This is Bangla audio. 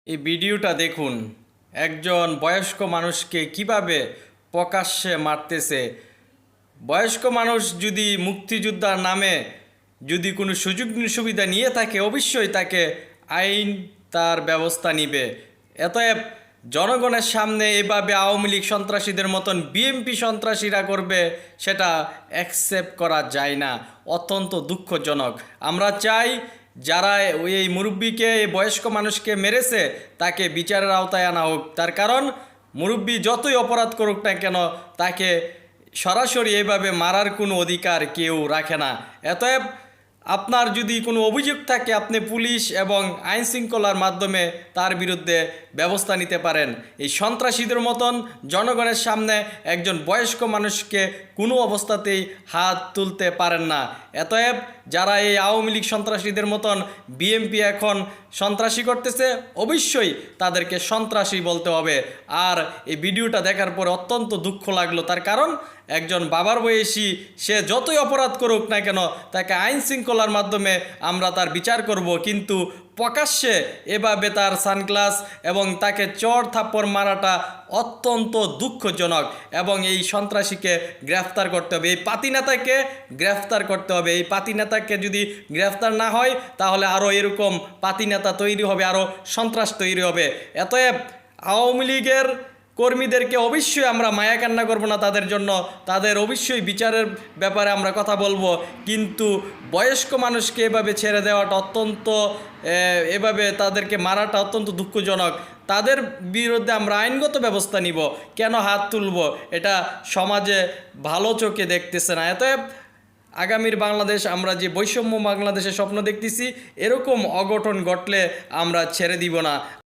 এই ভিডিওটা দেখুন, একজন বয়স্ক মানুষকে কিভাবে প্রকাশ্যে মারতেছে। বয়স্ক মানুষ যদি মুক্তিযোদ্ধার নামে যদি কোনো সুযোগ সুবিধা নিয়ে থাকে, অবশ্যই তাকে আইন তার ব্যবস্থা নিবে। অতএব জনগণের সামনে এভাবে আওয়ামী লীগ সন্ত্রাসীদের মতন বিএনপি সন্ত্রাসীরা করবে, সেটা অ্যাকসেপ্ট করা যায় না। অত্যন্ত দুঃখজনক। আমরা চাই যারা এই মুরব্বীকে, এই বয়স্ক মানুষকে মেরেছে, তাকে বিচারের আওতায় আনা হোক। তার কারণ মুরব্বী যতই অপরাধ করুক না কেন, তাকে সরাসরি এভাবে মারার কোনো অধিকার কেউ রাখে না। অতএব আপনার যদি কোনো অভিযোগ থাকে, আপনি পুলিশ এবং আইন শৃঙ্খলার মাধ্যমে তার বিরুদ্ধে ব্যবস্থা নিতে পারেন। এই সন্ত্রাসীদের মতন জনগণের সামনে একজন বয়স্ক মানুষকে কোনো অবস্থাতেই হাত তুলতে পারেন না। অতএব যারা এই আওয়ামী লীগ সন্ত্রাসীদের মতন বিএনপি এখন সন্ত্রাসী করতেছে, অবশ্যই তাদেরকে সন্ত্রাসী বলতে হবে। আর এই ভিডিওটা দেখার পরে অত্যন্ত দুঃখ লাগলো। তার কারণ একজন বাবার বয়সী, সে যতই অপরাধ করুক না কেন, তাকে আইন শৃঙ্খলার মাধ্যমে আমরা তার বিচার করব। কিন্তু প্রকাশ্যে এভাবে তার সানগ্লাস এবং তাকে চড় থাপ্পড় মারাটা অত্যন্ত দুঃখজনক। এবং এই সন্ত্রাসীকে গ্রেফতার করতে হবে, এই পাতি নেতাকে গ্রেফতার করতে হবে। এই পাতি নেতাকে যদি গ্রেফতার না হয়, তাহলে আরও এরকম পাতি নেতা তৈরি হবে, আরও সন্ত্রাস তৈরি হবে। অতএব আওয়ামী লীগের কর্মীদেরকে অবশ্যই আমরা মায়া কান্না করবো না তাদের জন্য, তাদের অবশ্যই বিচারের ব্যাপারে আমরা কথা বলবো। কিন্তু বয়স্ক মানুষকে এভাবে ছেড়ে দেওয়াটা অত্যন্ত, এভাবে তাদেরকে মারাটা অত্যন্ত দুঃখজনক। তাদের বিরুদ্ধে আমরা আইনগত ব্যবস্থা নিব। কেন হাত তুলব, এটা সমাজে ভালো চোখে দেখতেছে না। অতএব আগামীর বাংলাদেশ, আমরা যে বৈষম্য বাংলাদেশের স্বপ্ন দেখতেছি, এরকম অঘটন ঘটলে আমরা ছেড়ে দিব না।